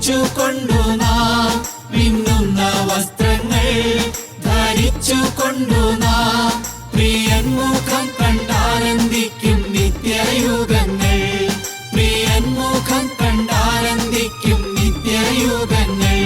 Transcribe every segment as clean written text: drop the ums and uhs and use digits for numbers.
ധരിച്ചുകൊണ്ടു നാം മിന്നുന്ന വസ്ത്രങ്ങൾ ധരിച്ചുകൊണ്ടു നാം പ്രിയൻ മുഖം കണ്ടാനന്ദിക്കും നിത്യയുഗങ്ങൾ. പ്രിയൻ മുഖം കണ്ടാനന്ദിക്കും നിത്യയുഗങ്ങൾ.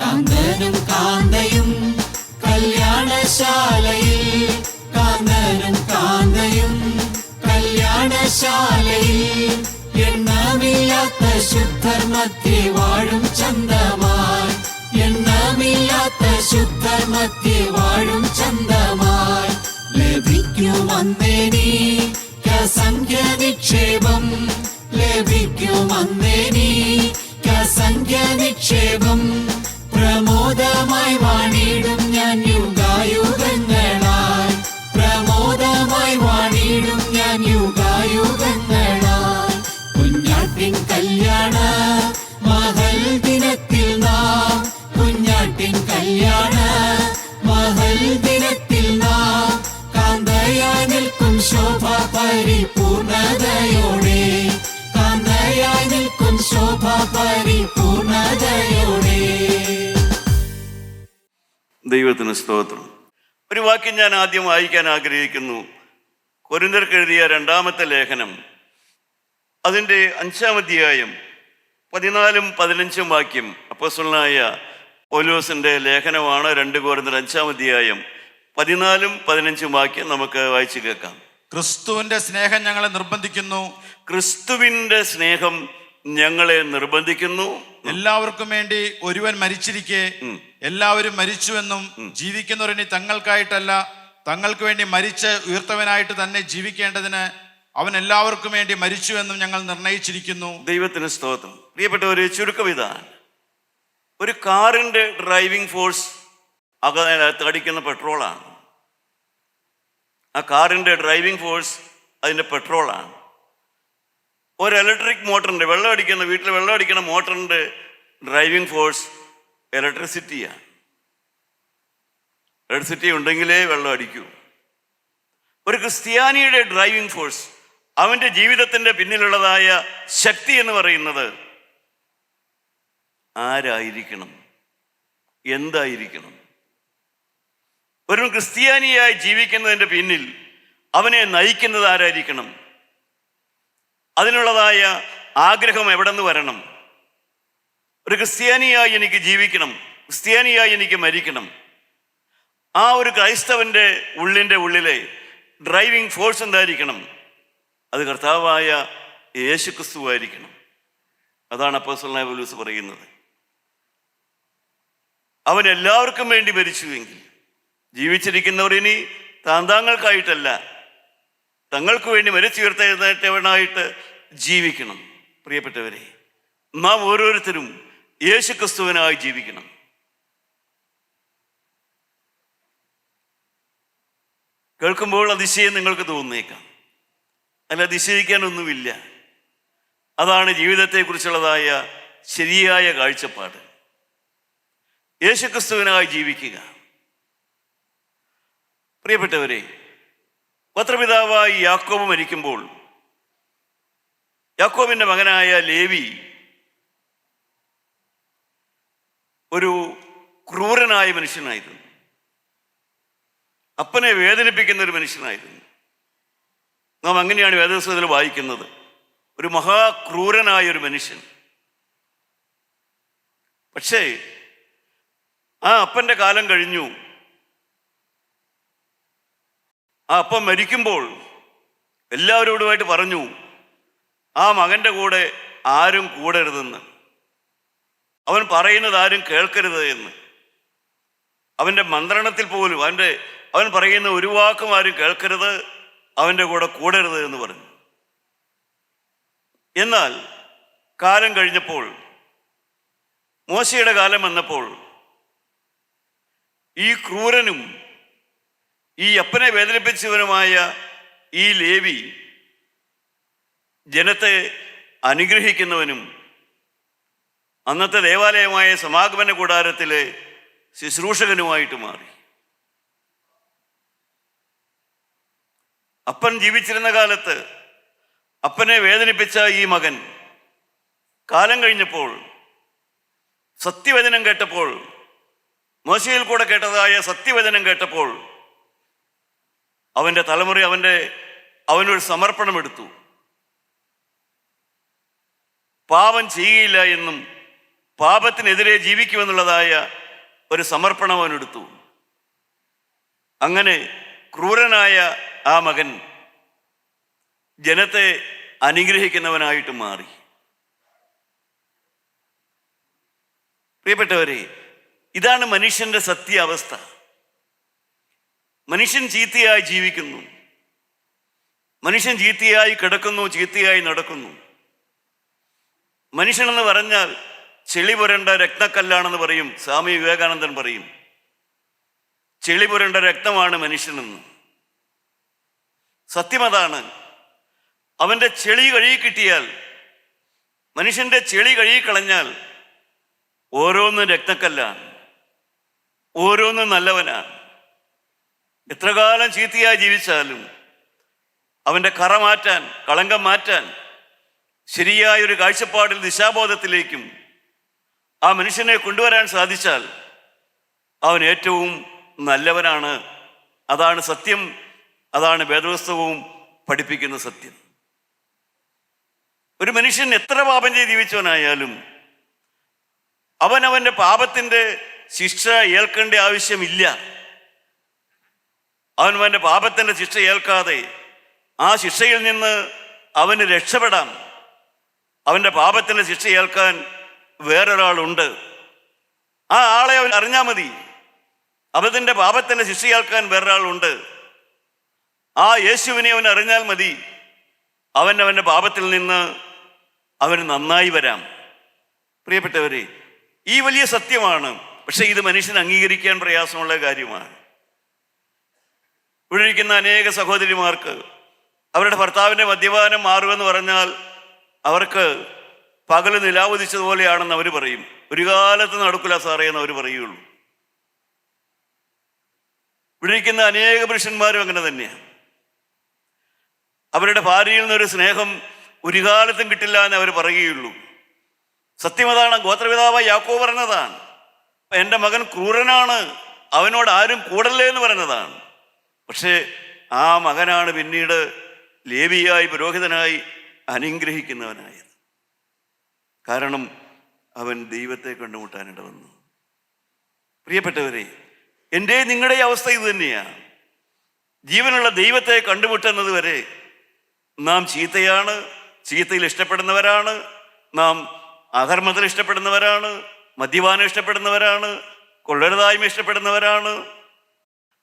കാന്തനും കാന്തയും കല്യാണശാലയിൽ, കാന്തനും കാന്തയും കല്യാണശാലയിൽ, എണ്ണമില്ലാത്ത ശുദ്ധർ മധ്യേ വാഴും ചന്തമായി, എണ്ണമില്ലാത്ത ശുദ്ധർ മധ്യേ വാഴും ചന്തമായി. ലഭിക്കുമന്നേനീക്കസംഖ്യ നിക്ഷേപം, ലഭിക്കുമന്നേനീക്കസംഖ്യ നിക്ഷേപം. പ്രമോദമായി വാണിടും ഞാൻ യുഗായുഗങ്ങളായി, പ്രമോദമായി വാണിടും ഞാൻ യുഗായുഗങ്ങളായി. കുഞ്ഞാട്ടിൻ കല്യാണ മഹൽ ദിനത്തിൽ നാം, കുഞ്ഞാട്ടിൻ കല്യാണ മഹൽ ദിനത്തിൽ നാം കാന്തയായി നിൽക്കും ശോഭ പരിപൂർണതയോടെ, കാന്തയായി നിൽക്കും ശോഭ പരിപൂർണതയോടെ. ദൈവത്തിന് സ്തോത്രം. ഒരു വാക്യം ഞാൻ ആദ്യം വായിക്കാൻ ആഗ്രഹിക്കുന്നു. കൊരിന്ത്യർക്ക് എഴുതിയ 2-ാമത്തെ ലേഖനം അതിൻ്റെ 5-ാം അധ്യായം 14-15 വാക്യം. അപ്പോസ്തലനായ പൗലോസിൻ്റെ ലേഖനമാണ്. 2 കൊരിന്ത്യർ 5-ാം അധ്യായം 14-15 വാക്യം നമുക്ക് വായിച്ചു കേൾക്കാം. ക്രിസ്തുവിന്റെ സ്നേഹം ഞങ്ങളെ നിർബന്ധിക്കുന്നു, ക്രിസ്തുവിൻ്റെ സ്നേഹം ഞങ്ങളെ നിർബന്ധിക്കുന്നു. എല്ലാവർക്കും വേണ്ടി ഒരുവൻ മരിച്ചിരിക്കെ എല്ലാവരും മരിച്ചുവെന്നും ജീവിക്കുന്നവരിനി തങ്ങൾക്കായിട്ടല്ല തങ്ങൾക്ക് വേണ്ടി മരിച്ച് ഉയർത്തവനായിട്ട് തന്നെ ജീവിക്കേണ്ടതിന് അവൻ എല്ലാവർക്കും വേണ്ടി മരിച്ചുവെന്നും ഞങ്ങൾ നിർണയിച്ചിരിക്കുന്നു. ദൈവത്തിന് സ്തോത്രം. പ്രിയപ്പെട്ടവരെ, ചുരുക്കം ഇതാണ്. ഒരു കാറിൻ്റെ ഡ്രൈവിംഗ് ഫോഴ്സ് അകത്ത് അടിക്കുന്ന പെട്രോളാണ്. ആ കാറിൻ്റെ ഡ്രൈവിംഗ് ഫോഴ്സ് അതിൻ്റെ പെട്രോളാണ്. ഒരു ഇലക്ട്രിക് മോട്ടറിൻ്റെ വീട്ടിൽ വെള്ളം അടിക്കുന്ന മോട്ടറിൻ്റെ ഡ്രൈവിംഗ് ഫോഴ്സ് ഇലക്ട്രിസിറ്റിയാണ്. ഇലക്ട്രിസിറ്റി ഉണ്ടെങ്കിലേ വെള്ളം അടിക്കൂ. ഒരു ക്രിസ്ത്യാനിയുടെ ഡ്രൈവിംഗ് ഫോഴ്സ്, അവൻ്റെ ജീവിതത്തിൻ്റെ പിന്നിലുള്ളതായ ശക്തി എന്ന് പറയുന്നത് ആരായിരിക്കണം? എന്തായിരിക്കണം? ഒരു ക്രിസ്ത്യാനിയായി ജീവിക്കുന്നതിൻ്റെ പിന്നിൽ അവനെ നയിക്കുന്നത് ആരായിരിക്കണം? അതിനുള്ളതായ ആഗ്രഹം എവിടെ നിന്ന് വരണം? ഒരു ക്രിസ്ത്യാനിയായി എനിക്ക് ജീവിക്കണം, ക്രിസ്ത്യാനിയായി എനിക്ക് മരിക്കണം. ആ ഒരു ക്രൈസ്തവൻ്റെ ഉള്ളിലെ ഡ്രൈവിംഗ് ഫോഴ്സ് എന്തായിരിക്കണം? അത് കർത്താവായ യേശു ക്രിസ്തുവായിരിക്കണം. അതാണ് അപ്പോസ്തലനായ പൗലോസ് പറയുന്നത്. അവൻ എല്ലാവർക്കും വേണ്ടി മരിച്ചുവെങ്കിൽ ജീവിച്ചിരിക്കുന്നവർ ഇനി താങ്കൾക്കായിട്ടല്ല, തങ്ങൾക്ക് വേണ്ടി മരിച്ചുയർത്തേറ്റവനായിട്ട് ജീവിക്കണം. പ്രിയപ്പെട്ടവരെ, നാം ഓരോരുത്തരും യേശു ക്രിസ്തുവിനായി ജീവിക്കണം. കേൾക്കുമ്പോൾ അതിശയം നിങ്ങൾക്ക് തോന്നിയേക്കാം. അല്ല, അതിശയിക്കാനൊന്നുമില്ല. അതാണ് ജീവിതത്തെക്കുറിച്ചുള്ളതായ ശരിയായ കാഴ്ചപ്പാട്. യേശു ക്രിസ്തുവിനായി ജീവിക്കുക. പ്രിയപ്പെട്ടവരെ, പത്രപിതാവായി യാക്കോബ് മരിക്കുമ്പോൾ യാക്കോബിൻ്റെ മകനായ ലേവി ഒരു ക്രൂരനായ മനുഷ്യനായിരുന്നു. അപ്പനെ വേദനിപ്പിക്കുന്ന ഒരു മനുഷ്യനായിരുന്നു. നാം അങ്ങനെയാണ് വേദപുസ്തകത്തിൽ വായിക്കുന്നത്. ഒരു മഹാക്രൂരനായ ഒരു മനുഷ്യൻ. പക്ഷേ ആ അപ്പൻ്റെ കാലം കഴിഞ്ഞു. ആ അപ്പൻ മരിക്കുമ്പോൾ എല്ലാവരോടുമായിട്ട് പറഞ്ഞു, ആ മകൻ്റെ കൂടെ ആരും കൂടരുതെന്ന്, അവൻ പറയുന്നത് ആരും കേൾക്കരുത് എന്ന്. അവൻ്റെ മന്ത്രണത്തിൽ പോലും അവൻ പറയുന്ന ഒരു വാക്കും ആരും കേൾക്കരുത്, അവൻ്റെ കൂടെ കൂടരുത് എന്ന് പറഞ്ഞു. എന്നാൽ കാലം കഴിഞ്ഞപ്പോൾ, മോശയുടെ കാലം വന്നപ്പോൾ, ഈ ക്രൂരനും ഈ അപ്പനെ വേദനിപ്പിച്ചവനുമായ ഈ ലേവി ജനത്തെ അനുഗ്രഹിക്കുന്നവനും അന്നത്തെ ദേവാലയമായ സമാഗമന കൂടാരത്തിലെ ശുശ്രൂഷകനുമായിട്ട് മാറി. അപ്പൻ ജീവിച്ചിരുന്ന കാലത്ത് അപ്പനെ വേദനിപ്പിച്ച ഈ മകൻ കാലം കഴിഞ്ഞപ്പോൾ സത്യവചനം കേട്ടപ്പോൾ, മോശയിൽ കൂടെ കേട്ടതായ സത്യവചനം കേട്ടപ്പോൾ അവൻ്റെ തലമുറ അവനൊരു സമർപ്പണമെടുത്തു. പാപം ചെയ്യുകയില്ല എന്നും പാപത്തിനെതിരെ ജീവിക്കുമെന്നുള്ളതായ ഒരു സമർപ്പണം അവനെടുത്തു. അങ്ങനെ ക്രൂരനായ ആ മകൻ ജനത്തെ അനുഗ്രഹിക്കുന്നവനായിട്ട് മാറി. പ്രിയപ്പെട്ടവരെ, ഇതാണ് മനുഷ്യന്റെ സത്യ അവസ്ഥ. മനുഷ്യൻ ചീത്തയായി ജീവിക്കുന്നു, മനുഷ്യൻ ചീത്തയായി കിടക്കുന്നു, ചീത്തയായി നടക്കുന്നു. മനുഷ്യനെന്ന് പറഞ്ഞാൽ ചെളി പുരണ്ട രക്തക്കല്ലാണെന്ന് പറയും സ്വാമി വിവേകാനന്ദൻ പറയും. ചെളി പുരണ്ട രക്തമാണ് മനുഷ്യനെന്ന്. സത്യമതാണ്. അവൻ്റെ ചെളി കഴുകി കിട്ടിയാൽ, മനുഷ്യൻ്റെ ചെളി കഴുകിക്കളഞ്ഞാൽ ഓരോന്നും രക്തക്കല്ലാണ്, ഓരോന്നും നല്ലവനാണ്. എത്ര കാലം ചീത്തയായി ജീവിച്ചാലും അവൻ്റെ കറ മാറ്റാൻ, കളങ്കം മാറ്റാൻ, ശരിയായൊരു കാഴ്ചപ്പാടിൽ ദിശാബോധത്തിലേക്കും ആ മനുഷ്യനെ കൊണ്ടുവരാൻ സാധിച്ചാൽ അവൻ ഏറ്റവും നല്ലവനാണ്. അതാണ് സത്യം, അതാണ് വേദപുസ്തകവും പഠിപ്പിക്കുന്ന സത്യം. ഒരു മനുഷ്യൻ എത്ര പാപം ചെയ്ത് ജീവിച്ചവനായാലും അവൻ്റെ പാപത്തിൻ്റെ ശിക്ഷ ഏൽക്കേണ്ട ആവശ്യമില്ല. അവൻ്റെ പാപത്തിൻ്റെ ശിക്ഷ ഏൽക്കാതെ ആ ശിക്ഷയിൽ നിന്ന് അവന് രക്ഷപ്പെടാം. അവൻ്റെ പാപത്തിൻ്റെ ശിക്ഷ ഏൽക്കാൻ വേറൊരാളുണ്ട്. ആ ആളെ അവൻ അറിഞ്ഞാൽ മതി. അവൻ്റെ പാപത്തിൻ്റെ ശിക്ഷ ഏൽക്കാൻ വേറൊരാളുണ്ട്. ആ യേശുവിനെ അവൻ അറിഞ്ഞാൽ മതി. അവൻ്റെ പാപത്തിൽ നിന്ന് അവന് നന്നായി വരാം. പ്രിയപ്പെട്ടവരെ, ഈ വലിയ സത്യമാണ്. പക്ഷെ ഇത് മനുഷ്യൻ അംഗീകരിക്കാൻ പ്രയാസമുള്ള കാര്യമാണ്. ഇവിടെ ഇരിക്കുന്ന അനേക സഹോദരിമാർക്ക് അവരുടെ ഭർത്താവിൻ്റെ മദ്യപാനം മാറുമെന്ന് പറഞ്ഞാൽ അവർക്ക് പകല് നിലാവുദിച്ചതുപോലെയാണെന്ന് അവർ പറയും. ഒരു കാലത്ത് നടക്കില്ല സാറേ എന്ന് അവർ പറയുള്ളൂ. ഇവിടെ ഇരിക്കുന്ന അനേക പുരുഷന്മാരും അങ്ങനെ തന്നെയാണ്. അവരുടെ ഭാര്യയിൽ നിന്നൊരു സ്നേഹം ഒരു കാലത്തും കിട്ടില്ല എന്ന് അവർ പറയുകയുള്ളൂ. സത്യം അതാണ്. ഗോത്രപിതാവായ യാക്കോബ് പറഞ്ഞതാണ്, എൻ്റെ മകൻ ക്രൂരനാണ്, അവനോട് ആരും കൂടല്ലേ എന്ന് പറഞ്ഞതാണ്. പക്ഷേ ആ മകനാണ് പിന്നീട് ലേവിയായി, പുരോഹിതനായി അനുഗ്രഹിക്കുന്നവനായത്. കാരണം അവൻ ദൈവത്തെ കണ്ടുമുട്ടാനിട വന്നു. പ്രിയപ്പെട്ടവരെ, എൻ്റെ നിങ്ങളുടെ അവസ്ഥ ഇത് തന്നെയാണ്. ജീവനുള്ള ദൈവത്തെ കണ്ടുമുട്ടുന്നത് വരെ നാം ചീത്തയാണ്, ചീത്തയിൽ ഇഷ്ടപ്പെടുന്നവരാണ്, നാം അധർമ്മത്തിൽ ഇഷ്ടപ്പെടുന്നവരാണ്, മദ്യപാനം ഇഷ്ടപ്പെടുന്നവരാണ്, കൊള്ളരുതായ്മ ഇഷ്ടപ്പെടുന്നവരാണ്,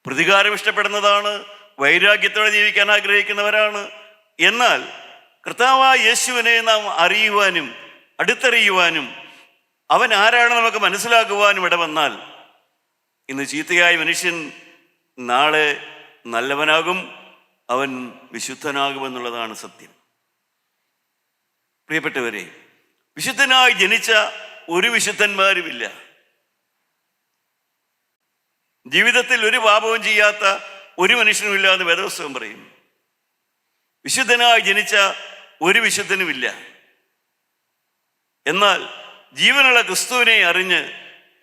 പ്രതികാരം ഇഷ്ടപ്പെടുന്നതാണ്, വൈരാഗ്യത്തോടെ ജീവിക്കാൻ ആഗ്രഹിക്കുന്നവരാണ്. എന്നാൽ കർത്താവായ യേശുവിനെ നാം അറിയുവാനും അടുത്തറിയുവാനും അവൻ ആരാണ് നമുക്ക് മനസ്സിലാക്കുവാനും ഇടവന്നാൽ ഇന്ന് ചീത്തയായ മനുഷ്യൻ നാളെ നല്ലവനാകും, അവൻ വിശുദ്ധനാകുമെന്നുള്ളതാണ് സത്യം. പ്രിയപ്പെട്ടവരെ, വിശുദ്ധനായി ജനിച്ച ഒരു വിശുദ്ധന്മാരുമില്ല. ജീവിതത്തിൽ ഒരു പാപവും ചെയ്യാത്ത ഒരു മനുഷ്യനുമില്ല എന്ന് വേദപുസ്തകം പറയും. വിശുദ്ധനായി ജനിച്ച ഒരു വിശുദ്ധനുമില്ല. എന്നാൽ ജീവനുള്ള ക്രിസ്തുവിനെ അറിഞ്ഞ്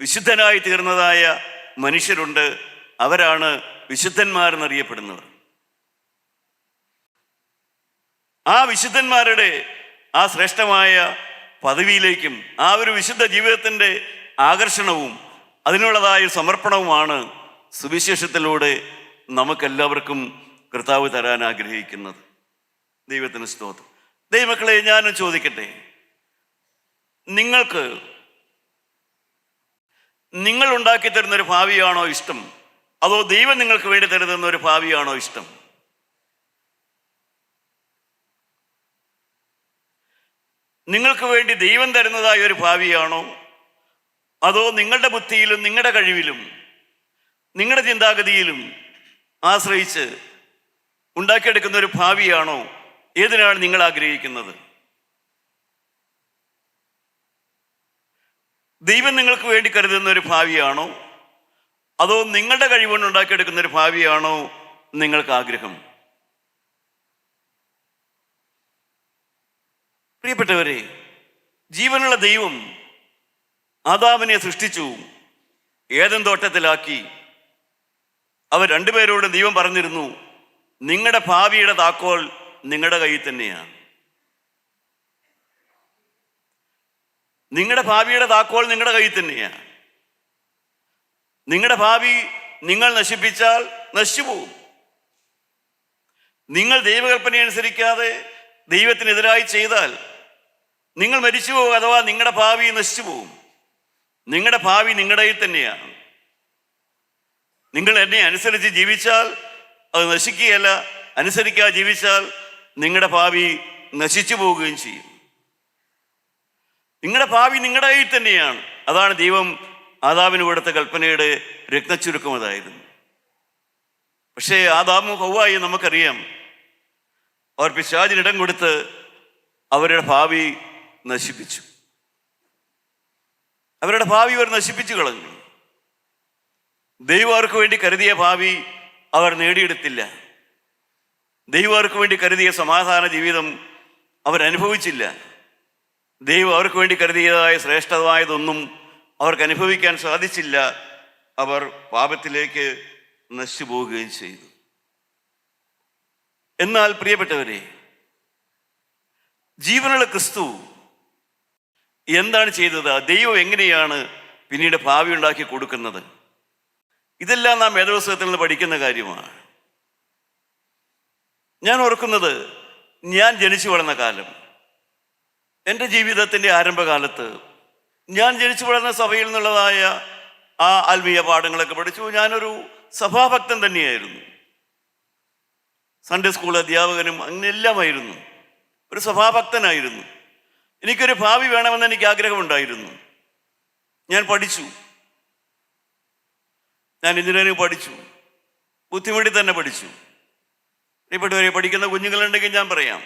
വിശുദ്ധനായി തീർന്നതായ മനുഷ്യരുണ്ട്. അവരാണ് വിശുദ്ധന്മാരെന്നറിയപ്പെടുന്നവർ. ആ വിശുദ്ധന്മാരുടെ ആ ശ്രേഷ്ഠമായ പദവിയിലേക്കും ആ ഒരു വിശുദ്ധ ജീവിതത്തിൻ്റെ ആകർഷണവും അതിനുള്ളതായ സമർപ്പണവുമാണ് സുവിശേഷത്തിലൂടെ നമുക്കെല്ലാവർക്കും കർത്താവ് തരാൻ ആഗ്രഹിക്കുന്നത്. ദൈവത്തിന് സ്തോത്രം. ദൈവമക്കളെ, ഞാൻ ചോദിക്കട്ടെ, നിങ്ങൾ ഉണ്ടാക്കി തരുന്നൊരു ഭാവിയാണോ ഇഷ്ടം, അതോ ദൈവം നിങ്ങൾക്ക് വേണ്ടി തരുന്ന ഒരു ഭാവിയാണോ ഇഷ്ടം? നിങ്ങൾക്ക് വേണ്ടി ദൈവം തരുന്നതായ ഒരു ഭാവിയാണോ, അതോ നിങ്ങളുടെ ബുദ്ധിയിലും നിങ്ങളുടെ കഴിവിലും നിങ്ങളുടെ ചിന്താഗതിയിലും ആശ്രയിച്ച് ഉണ്ടാക്കിയെടുക്കുന്ന ഒരു ഭാവിയാണോ ഏതിനാണ് നിങ്ങൾ ആഗ്രഹിക്കുന്നത്? ദൈവം നിങ്ങൾക്ക് വേണ്ടി കരുതുന്ന ഒരു ഭാവിയാണോ, അതോ നിങ്ങളുടെ കഴിവുകൊണ്ട് ഉണ്ടാക്കിയെടുക്കുന്ന ഒരു ഭാവിയാണോ നിങ്ങൾക്ക് ആഗ്രഹം? പ്രിയപ്പെട്ടവരെ, ജീവനുള്ള ദൈവം ആദാമിനെ സൃഷ്ടിച്ചു, ഏദൻ തോട്ടത്തിലാക്കി. അവർ രണ്ടുപേരോടും ദൈവം പറഞ്ഞിരുന്നു, നിങ്ങളുടെ ഭാവിയുടെ താക്കോൽ നിങ്ങളുടെ കയ്യിൽ തന്നെയാണ്. നിങ്ങളുടെ ഭാവിയുടെ താക്കോൽ നിങ്ങളുടെ കയ്യിൽ തന്നെയാണ്. നിങ്ങളുടെ ഭാവി നിങ്ങൾ നശിപ്പിച്ചാൽ നശിച്ചു പോകും. നിങ്ങൾ ദൈവകൽപ്പന അനുസരിക്കാതെ ദൈവത്തിനെതിരായി ചെയ്താൽ നിങ്ങൾ മരിച്ചു പോകും, അഥവാ നിങ്ങളുടെ ഭാവി നശിച്ചു പോകും. നിങ്ങളുടെ ഭാവി നിങ്ങളുടെ കയ്യിൽ തന്നെയാണ്. നിങ്ങൾ എന്നെ അനുസരിച്ച് ജീവിച്ചാൽ അത് നശിക്കുകയല്ല, അനുസരിക്കാതെ ജീവിച്ചാൽ നിങ്ങളുടെ ഭാവി നശിച്ചു പോവുകയും ചെയ്യും. നിങ്ങളുടെ ഭാവി നിങ്ങളുടെ കയ്യിൽ തന്നെയാണ്. അതാണ് ദൈവം ആദാമിന് കൊടുത്ത കൽപ്പനയുടെ രത്നച്ചുരുക്കം അതായിരുന്നു. പക്ഷേ ആദാമും ഹവ്വായും നമുക്കറിയാം, അവർ പിശാചിനിടം കൊടുത്ത് അവരുടെ ഭാവി നശിപ്പിച്ചു. അവരുടെ ഭാവി അവർ നശിപ്പിച്ചു കളഞ്ഞു. ദൈവം അവർക്ക് വേണ്ടി കരുതിയ ഭാവി അവർ നേടിയെടുത്തില്ല. ദൈവം അവർക്ക് വേണ്ടി കരുതിയ സമാധാന ജീവിതം അവരനുഭവിച്ചില്ല. ദൈവം അവർക്ക് വേണ്ടി കരുതിയതായ ശ്രേഷ്ഠമായതൊന്നും അവർക്ക് അനുഭവിക്കാൻ സാധിച്ചില്ല. അവർ പാപത്തിലേക്ക് നശിച്ചു പോവുകയും ചെയ്തു. എന്നാൽ പ്രിയപ്പെട്ടവരെ, ജീവനുള്ള ക്രിസ്തു എന്താണ് ചെയ്തത്? ദൈവം എങ്ങനെയാണ് പിന്നീട് ഭാവി ഉണ്ടാക്കി കൊടുക്കുന്നത്? ഇതെല്ലാം നാം വേദപുസ്തകത്തിൽ നിന്ന് പഠിക്കുന്ന കാര്യമാണ്. ഞാൻ ഓർക്കുന്നത്, ഞാൻ ജനിച്ചു വളർന്ന കാലം, എൻ്റെ ജീവിതത്തിൻ്റെ ആരംഭകാലത്ത് ഞാൻ ജനിച്ചു വളർന്ന സഭയിൽ നിന്നുള്ളതായ ആ ആത്മീയ പാഠങ്ങളൊക്കെ പഠിച്ചു. ഞാനൊരു സഭാഭക്തൻ തന്നെയായിരുന്നു. സൺഡേ സ്കൂൾ അധ്യാപകനും അങ്ങനെ എല്ലാമായിരുന്നു. ഒരു സഭാഭക്തനായിരുന്നു. എനിക്കൊരു ഭാവി വേണമെന്ന് എനിക്ക് ആഗ്രഹമുണ്ടായിരുന്നു. ഞാൻ പഠിച്ചു. ഞാൻ എഞ്ചിനീയറിംഗ് പഠിച്ചു. ബുദ്ധിമുട്ടി തന്നെ പഠിച്ചു. പ്രിയപ്പെട്ടവരെ, പഠിക്കുന്ന കുഞ്ഞുങ്ങളുണ്ടെങ്കിൽ ഞാൻ പറയാം,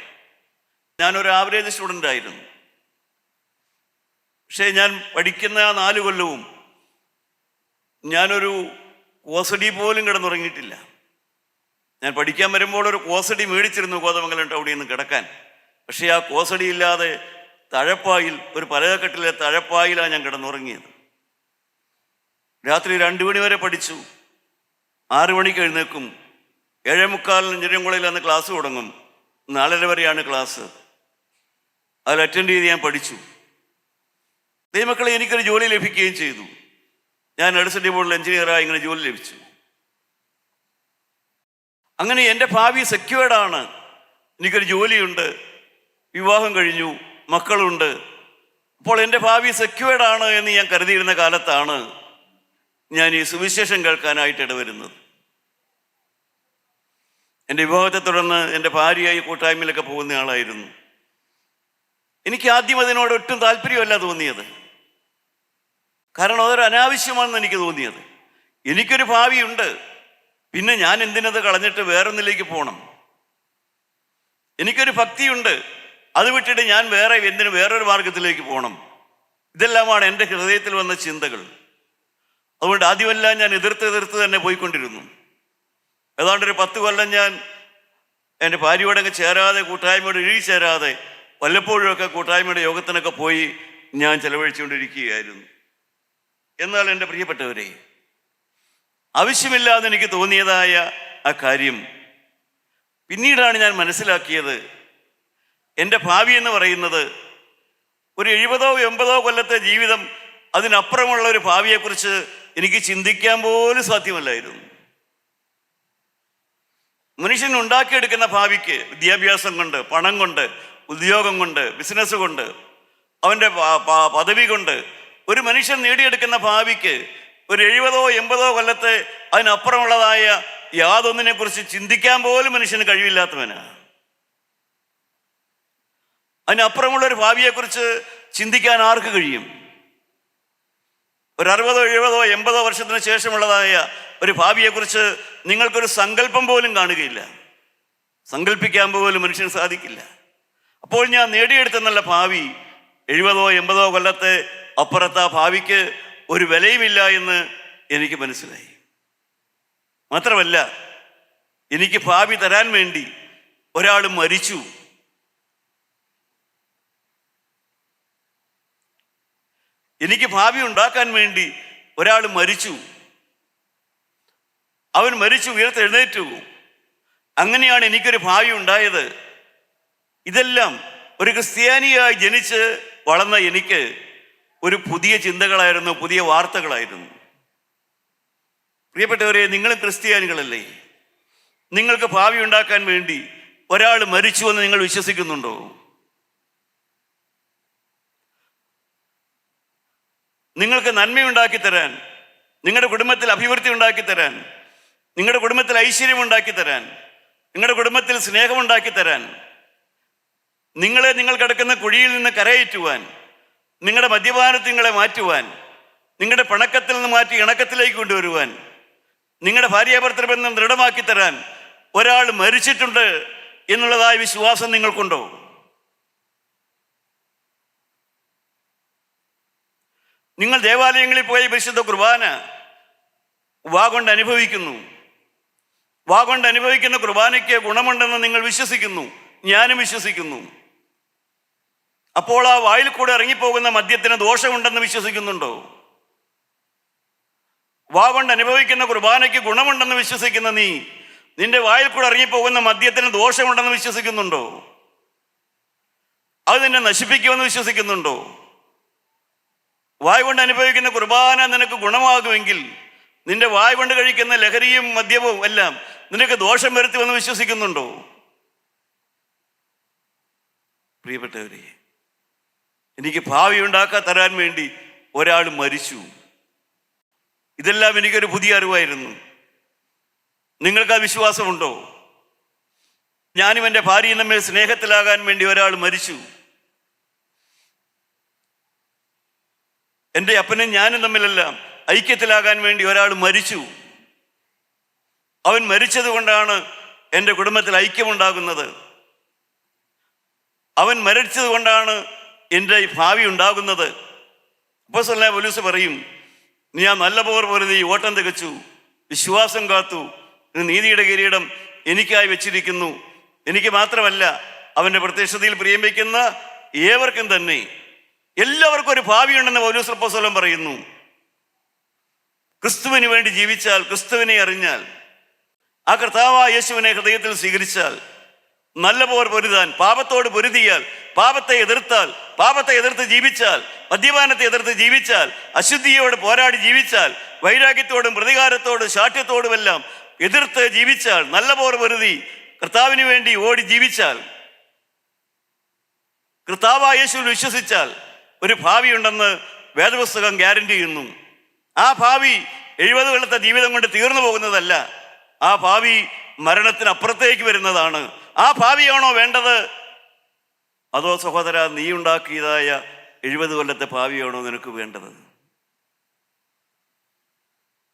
ഞാനൊരു ആവറേജ് സ്റ്റുഡൻ്റ് ആയിരുന്നു. പക്ഷേ ഞാൻ പഠിക്കുന്ന ആ 4 കൊല്ലവും ഞാനൊരു കോസടി പോലും കിടന്നുറങ്ങിയിട്ടില്ല. ഞാൻ പഠിക്കാൻ വരുമ്പോൾ ഒരു കോസടി മേടിച്ചിരുന്നു കോതമംഗലം ടൗണിൽ നിന്ന് കിടക്കാൻ. പക്ഷേ ആ കോസടി ഇല്ലാതെ തഴപ്പായിൽ, ഒരു പലകക്കെട്ടിലെ തഴപ്പായിലാണ് ഞാൻ കിടന്നുറങ്ങിയത്. രാത്രി 2 മണി വരെ പഠിച്ചു. 6 മണിക്ക് എഴുന്നേക്കും. 7:45 എഞ്ചിനീയറിംഗ് കോളേജിൽ അന്ന് ക്ലാസ് തുടങ്ങും. 4:30 വരെയാണ് ക്ലാസ്. അതിൽ അറ്റൻഡ് ചെയ്ത് ഞാൻ പഠിച്ചു. ദൈവമക്കളെ, എനിക്കൊരു ജോലി ലഭിക്കുകയും ചെയ്തു. ഞാൻ എഡ്സൺ ബോർഡിൽ എഞ്ചിനീയറായി ഇങ്ങനെ ജോലി ലഭിച്ചു. അങ്ങനെ എൻ്റെ ഭാവി സെക്യൂർഡാണ്. എനിക്കൊരു ജോലിയുണ്ട്, വിവാഹം കഴിഞ്ഞു, മക്കളുണ്ട്. അപ്പോൾ എൻ്റെ ഭാവി സെക്യൂർഡാണ് എന്ന് ഞാൻ കരുതിയിരുന്ന കാലത്താണ് ഞാൻ ഈ സുവിശേഷം കേൾക്കാനായിട്ട് ഇടവരുന്നത്. എൻ്റെ വിവാഹത്തെ തുടർന്ന് എൻ്റെ ഭാര്യയായി കൂട്ടായ്മയിലൊക്കെ പോകുന്ന ആളായിരുന്നു. എനിക്ക് ആദ്യം അതിനോട് ഒട്ടും താല്പര്യമല്ല തോന്നിയത്. കാരണം അതൊരു അനാവശ്യമാണെന്ന് എനിക്ക് തോന്നിയത്. എനിക്കൊരു ഭാവിയുണ്ട്, പിന്നെ ഞാൻ എന്തിനത് കളഞ്ഞിട്ട് വേറൊന്നിലേക്ക് പോകണം? എനിക്കൊരു ഭക്തിയുണ്ട്, അത് വിട്ടിട്ട് ഞാൻ വേറൊരു മാർഗത്തിലേക്ക് പോകണം? ഇതെല്ലാമാണ് എൻ്റെ ഹൃദയത്തിൽ വന്ന ചിന്തകൾ. അതുകൊണ്ട് ആദ്യമെല്ലാം ഞാൻ എതിർത്ത് തന്നെ പോയിക്കൊണ്ടിരുന്നു. ഏതാണ്ടൊരു 10 കൊല്ലം ഞാൻ എൻ്റെ ഭാര്യയോടൊക്കെ ചേരാതെ, കൂട്ടായ്മയോട് ഇഴുകിച്ചേരാതെ, വല്ലപ്പോഴുമൊക്കെ കൂട്ടായ്മയുടെ യോഗത്തിനൊക്കെ പോയി ഞാൻ ചെലവഴിച്ചുകൊണ്ടിരിക്കുകയായിരുന്നു. എന്നാൽ എൻ്റെ പ്രിയപ്പെട്ടവരെ, ആവശ്യമില്ലാതെ എനിക്ക് തോന്നിയതായ ആ കാര്യം പിന്നീടാണ് ഞാൻ മനസ്സിലാക്കിയത്. എൻ്റെ ഭാവി എന്ന് പറയുന്നത് ഒരു 70-80 കൊല്ലത്തെ ജീവിതം, അതിനപ്പുറമുള്ള ഒരു ഭാവിയെക്കുറിച്ച് എനിക്ക് ചിന്തിക്കാൻ പോലും സാധ്യമല്ലായിരുന്നു. മനുഷ്യൻ ഉണ്ടാക്കിയെടുക്കുന്ന ഭാവിക്ക് വിദ്യാഭ്യാസം കൊണ്ട്, പണം കൊണ്ട്, ഉദ്യോഗം കൊണ്ട്, ബിസിനസ് കൊണ്ട്, അവൻ്റെ പദവി കൊണ്ട് ഒരു മനുഷ്യൻ നേടിയെടുക്കുന്ന ഭാവിക്ക് ഒരു 70-80 കൊല്ലത്തെ അതിനപ്പുറമുള്ളതായ യാതൊന്നിനെ കുറിച്ച് ചിന്തിക്കാൻ പോലും മനുഷ്യന് കഴിവില്ലാത്തവനാണ്. അതിനപ്പുറമുള്ളൊരു ഭാവിയെക്കുറിച്ച് ചിന്തിക്കാൻ ആർക്ക് കഴിയും? ഒരു 60-70-80 വർഷത്തിന് ശേഷമുള്ളതായ ഒരു ഭാവിയെക്കുറിച്ച് നിങ്ങൾക്കൊരു സങ്കല്പം പോലും കാണുകയില്ല. സങ്കല്പിക്കാൻ പോലും മനുഷ്യന് സാധിക്കില്ല. അപ്പോൾ ഞാൻ നേടിയെടുത്തെന്നുള്ള ഭാവി 70-80 കൊല്ലത്തെ അപ്പുറത്ത് ആ ഭാവിക്ക് ഒരു വിലയുമില്ല എന്ന് എനിക്ക് മനസ്സിലായി. മാത്രമല്ല, എനിക്ക് ഭാവി തരാൻ വേണ്ടി ഒരാൾ മരിച്ചു. എനിക്ക് ഭാവി ഉണ്ടാക്കാൻ വേണ്ടി ഒരാൾ മരിച്ചു. അവൻ മരിച്ചു, ഉയർത്തെഴുന്നേറ്റു. അങ്ങനെയാണ് എനിക്കൊരു ഭാവി ഉണ്ടായത്. ഇതെല്ലാം ഒരു ക്രിസ്ത്യാനിയായി ജനിച്ച് വളർന്ന എനിക്ക് ഒരു പുതിയ ചിന്തകളായിരുന്നു, പുതിയ വാർത്തകളായിരുന്നു. പ്രിയപ്പെട്ടവരെ, നിങ്ങൾ ക്രിസ്ത്യാനികളല്ലേ? നിങ്ങൾക്ക് ഭാവി ഉണ്ടാക്കാൻ വേണ്ടി ഒരാൾ മരിച്ചു എന്ന് നിങ്ങൾ വിശ്വസിക്കുന്നുണ്ടോ? നിങ്ങൾക്ക് നന്മയുണ്ടാക്കി തരാൻ, നിങ്ങളുടെ കുടുംബത്തിൽ അഭിവൃദ്ധി ഉണ്ടാക്കി തരാൻ, നിങ്ങളുടെ കുടുംബത്തിൽ ഐശ്വര്യം ഉണ്ടാക്കി തരാൻ, നിങ്ങളുടെ കുടുംബത്തിൽ സ്നേഹമുണ്ടാക്കി തരാൻ, നിങ്ങൾ കിടക്കുന്ന കുഴിയിൽ നിന്ന് കരയേറ്റുവാൻ, നിങ്ങളുടെ മദ്യപാനത്തിങ്ങളെ മാറ്റുവാൻ, നിങ്ങളുടെ പിണക്കത്തിൽ നിന്ന് മാറ്റി ഇണക്കത്തിലേക്ക് കൊണ്ടുവരുവാൻ, നിങ്ങളുടെ ഭാര്യാഭർത്തൃ ബന്ധം ദൃഢമാക്കി തരാൻ ഒരാൾ മരിച്ചിട്ടുണ്ട് എന്നുള്ളതായ വിശ്വാസം നിങ്ങൾക്കുണ്ടോ? നിങ്ങൾ ദേവാലയങ്ങളിൽ പോയി പരിശുദ്ധ കുർബാന വാഗൊണ്ട് അനുഭവിക്കുന്നു. വാഗൊണ്ട് അനുഭവിക്കുന്ന കുർബാനയ്ക്ക് ഗുണമുണ്ടെന്ന് നിങ്ങൾ വിശ്വസിക്കുന്നു, ഞാനും വിശ്വസിക്കുന്നു. അപ്പോൾ ആ വായിൽ കൂടെ ഇറങ്ങിപ്പോകുന്ന മദ്യത്തിന് ദോഷമുണ്ടെന്ന് വിശ്വസിക്കുന്നുണ്ടോ? വാഗൊണ്ട് അനുഭവിക്കുന്ന കുർബാനയ്ക്ക് ഗുണമുണ്ടെന്ന് വിശ്വസിക്കുന്ന നീ നിന്റെ വായിൽ കൂടെ ഇറങ്ങിപ്പോകുന്ന മദ്യത്തിന് ദോഷമുണ്ടെന്ന് വിശ്വസിക്കുന്നുണ്ടോ? അത് നിന്നെ നശിപ്പിക്കുമെന്ന് വിശ്വസിക്കുന്നുണ്ടോ? വായ കൊണ്ട് അനുഭവിക്കുന്ന കുർബാന നിനക്ക് ഗുണമാകുമെങ്കിൽ നിന്റെ വായ കൊണ്ട് കഴിക്കുന്ന ലഹരിയും മദ്യവും എല്ലാം നിനക്ക് ദോഷം വരുത്തുമെന്ന് വിശ്വസിക്കുന്നുണ്ടോ? പ്രിയപ്പെട്ടവരെ, എനിക്ക് ഭാവി ഉണ്ടാക്കാൻ തരാൻ വേണ്ടി ഒരാൾ മരിച്ചു. ഇതെല്ലാം എനിക്കൊരു പുതിയ അറിവായിരുന്നു. നിങ്ങൾക്ക് ആ വിശ്വാസമുണ്ടോ? ഞാനും എൻ്റെ ഭാര്യയും തമ്മിൽ സ്നേഹത്തിലാകാൻ വേണ്ടി ഒരാൾ മരിച്ചു. എൻ്റെ അപ്പനും ഞാനും തമ്മിലെല്ലാം ഐക്യത്തിലാകാൻ വേണ്ടി ഒരാൾ മരിച്ചു. അവൻ മരിച്ചത് കൊണ്ടാണ് എൻ്റെ കുടുംബത്തിൽ ഐക്യമുണ്ടാകുന്നത്. അവൻ മരിച്ചത് കൊണ്ടാണ് എൻ്റെ ഭാവി ഉണ്ടാകുന്നത്. അപ്പോസ്തലനായ പൗലോസ് പറയും, നീ ആ നല്ല പോർ പോലെ നീ ഓട്ടം തികച്ചു, വിശ്വാസം കാത്തു, നീതിയുടെ കിരീടം എനിക്കായി വെച്ചിരിക്കുന്നു. എനിക്ക് മാത്രമല്ല, അവൻ്റെ പ്രത്യക്ഷതയിൽ പ്രിയം വയ്ക്കുന്ന ഏവർക്കും തന്നെ, എല്ലാവർക്കും ഒരു ഭാവിയുണ്ടെന്ന് പൗലോസ് അപ്പോസ്തലൻ പറയുന്നു. ക്രിസ്തുവിന് വേണ്ടി ജീവിച്ചാൽ, ക്രിസ്തുവിനെ അറിഞ്ഞാൽ, ആ കർത്താവായ യേശുവിനെ ഹൃദയത്തിൽ സ്വീകരിച്ചാൽ, നല്ല പോർ പൊരുതാൻ, പാപത്തോട് പൊരുതിയാൽ, പാപത്തെ എതിർത്താൽ, പാപത്തെ എതിർത്ത് ജീവിച്ചാൽ, മദ്യപാനത്തെ എതിർത്ത് ജീവിച്ചാൽ, അശുദ്ധിയോട് പോരാടി ജീവിച്ചാൽ, വൈരാഗ്യത്തോടും പ്രതികാരത്തോടും ശാഠ്യത്തോടുമെല്ലാം എതിർത്ത് ജീവിച്ചാൽ, നല്ല പോർ പൊരുതി കർത്താവിന് വേണ്ടി ഓടി ജീവിച്ചാൽ, കർത്താവായ യേശുവിൽ വിശ്വസിച്ചാൽ ഒരു ഭാവിയുണ്ടെന്ന് വേദപുസ്തകം ഗ്യാരണ്ടി ചെയ്യുന്നു. ആ ഭാവി 70 കൊല്ലത്തെ ജീവിതം കൊണ്ട് തീർന്നു പോകുന്നതല്ല. ആ ഭാവി മരണത്തിനപ്പുറത്തേക്ക് വരുന്നതാണ്. ആ ഭാവിയാണോ വേണ്ടത്? അതോ സഹോദര, നീ ഉണ്ടാക്കിയതായ 70 കൊല്ലത്തെ ഭാവിയാണോ നിനക്ക് വേണ്ടത്?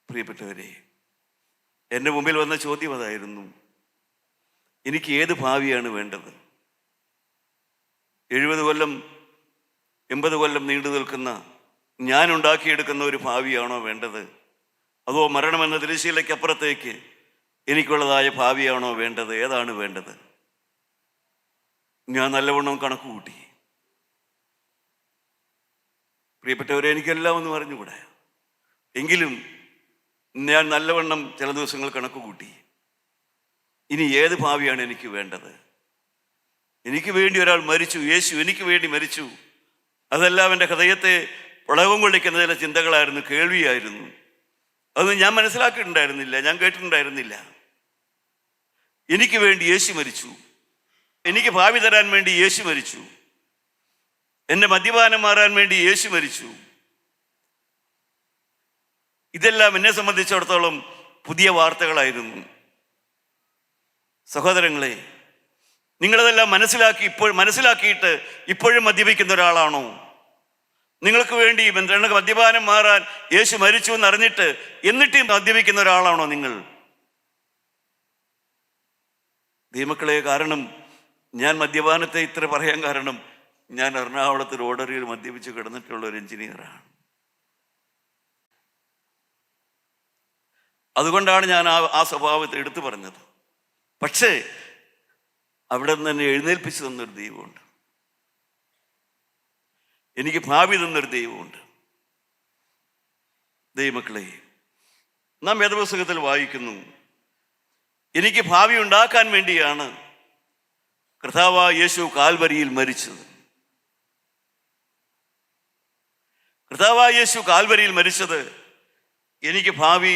പ്രിയപ്പെട്ടവരെ, എൻ്റെ മുമ്പിൽ വന്ന ചോദ്യം അതായിരുന്നു. എനിക്ക് ഏത് ഭാവിയാണ് വേണ്ടത്? 70 കൊല്ലം 80 കൊല്ലം നീണ്ടു നിൽക്കുന്ന ഞാൻ ഉണ്ടാക്കിയെടുക്കുന്ന ഒരു ഭാവിയാണോ വേണ്ടത്? അതോ മരണമെന്ന തിരശ്ശീലയ്ക്കപ്പുറത്തേക്ക് എനിക്കുള്ളതായ ഭാവിയാണോ വേണ്ടത്? ഏതാണ് വേണ്ടത്? ഞാൻ നല്ലവണ്ണം കണക്ക് കൂട്ടി. പ്രിയപ്പെട്ടവരെ, എനിക്കെല്ലാം ഒന്ന് പറഞ്ഞുകൂടെ? എങ്കിലും ഞാൻ നല്ലവണ്ണം ചില ദിവസങ്ങൾ കണക്ക് കൂട്ടി. ഇനി ഏത് ഭാവിയാണ് എനിക്ക് വേണ്ടത്? എനിക്ക് വേണ്ടി ഒരാൾ മരിച്ചു, യേശു എനിക്ക് വേണ്ടി മരിച്ചു. അതെല്ലാം എൻ്റെ ഹൃദയത്തെ പുളകം കൊള്ളിക്കുന്ന ചില ചിന്തകളായിരുന്നു, കേൾവിയായിരുന്നു. അതൊന്നും ഞാൻ മനസ്സിലാക്കിയിട്ടുണ്ടായിരുന്നില്ല, ഞാൻ കേട്ടിട്ടുണ്ടായിരുന്നില്ല. എനിക്ക് വേണ്ടി യേശു മരിച്ചു. എനിക്ക് ഭാവി തരാൻ വേണ്ടി യേശു മരിച്ചു. എൻ്റെ മദ്യപാനം മാറാൻ വേണ്ടി യേശു മരിച്ചു. ഇതെല്ലാം എന്നെ സംബന്ധിച്ചിടത്തോളം പുതിയ വാർത്തകളായിരുന്നു. സഹോദരങ്ങളെ, നിങ്ങളതെല്ലാം മനസ്സിലാക്കിയിട്ട് ഇപ്പോഴും മദ്യപിക്കുന്ന ഒരാളാണോ? നിങ്ങൾക്ക് വേണ്ടി മദ്യപാനം മാറാൻ യേശു മരിച്ചു എന്നറിഞ്ഞിട്ട് എന്നിട്ട് മദ്യപിക്കുന്ന ഒരാളാണോ നിങ്ങൾ? ദൈവമക്കളെ, കാരണം ഞാൻ മദ്യപാനത്തെ ഇത്ര പറയാൻ കാരണം ഞാൻ എറണാകുളത്ത് റോഡറിയിൽ മദ്യപിച്ച് കിടന്നിട്ടുള്ള ഒരു എഞ്ചിനീയറാണ്. അതുകൊണ്ടാണ് ഞാൻ ആ സ്വഭാവത്തെ എടുത്തു പറഞ്ഞത്. പക്ഷേ അവിടെ നിന്ന് തന്നെ എഴുന്നേൽപ്പിച്ചു തന്നൊരു ദൈവമുണ്ട്. എനിക്ക് ഭാവി തന്നൊരു ദൈവമുണ്ട്. ദൈവമക്കളെ, നാം വേദപുസ്തകത്തിൽ വായിക്കുന്നു, എനിക്ക് ഭാവി ഉണ്ടാക്കാൻ വേണ്ടിയാണ് കർത്താവായ യേശു കാൽവരിയിൽ മരിച്ചത്. കർത്താവായ യേശു കാൽവരിയിൽ മരിച്ചത് എനിക്ക് ഭാവി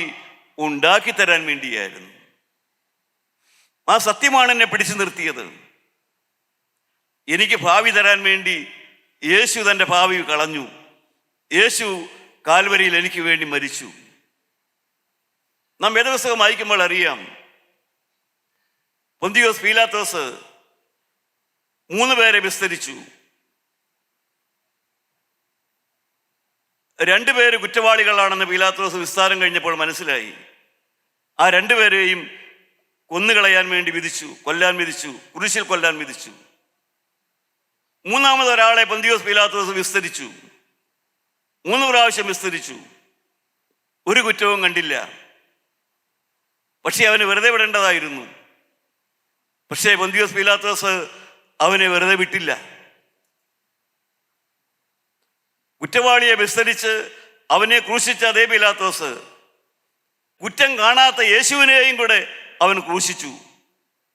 ഉണ്ടാക്കി തരാൻ വേണ്ടിയായിരുന്നു. ആ സത്യമാണ് എന്നെ പിടിച്ചു നിർത്തിയത്. എനിക്ക് ഭാവി തരാൻ വേണ്ടി യേശു തൻ്റെ ഭാവി കളഞ്ഞു. യേശു കാൽവരിയിൽ എനിക്ക് വേണ്ടി മരിച്ചു. നാം വേദപുസ്തകം വായിക്കുമ്പോൾ അറിയാം, പൊന്തിയോസ് പീലാത്തോസ് 3 പേരെ വിസ്തരിച്ചു. 2 പേര് കുറ്റവാളികളാണെന്ന് പീലാത്തോസ് വിസ്താരം കഴിഞ്ഞപ്പോൾ മനസ്സിലായി. ആ 2 പേരെയും കൊന്നുകളയാൻ വേണ്ടി കൊല്ലാൻ വിധിച്ചു, കുരിശിൽ കൊല്ലാൻ വിധിച്ചു. 3-മതൊരാളെ പൊന്തിയോസ് പീലാത്തോസ് വിസ്തരിച്ചു. 3 പ്രാവശ്യം വിസ്തരിച്ചു. ഒരു കുറ്റവും കണ്ടില്ല. പക്ഷെ അവന് വെറുതെ വിടേണ്ടതായിരുന്നു. പക്ഷേ പൊന്തിയോസ് പീലാത്തോസ് അവനെ വെറുതെ വിട്ടില്ല. കുറ്റവാളിയെ വിസ്തരിച്ച് അവനെ ക്രൂശിച്ച അതേ പീലാത്തോസ് കുറ്റം കാണാത്ത യേശുവിനെയും കൂടെ അവൻ ക്രൂശിച്ചു.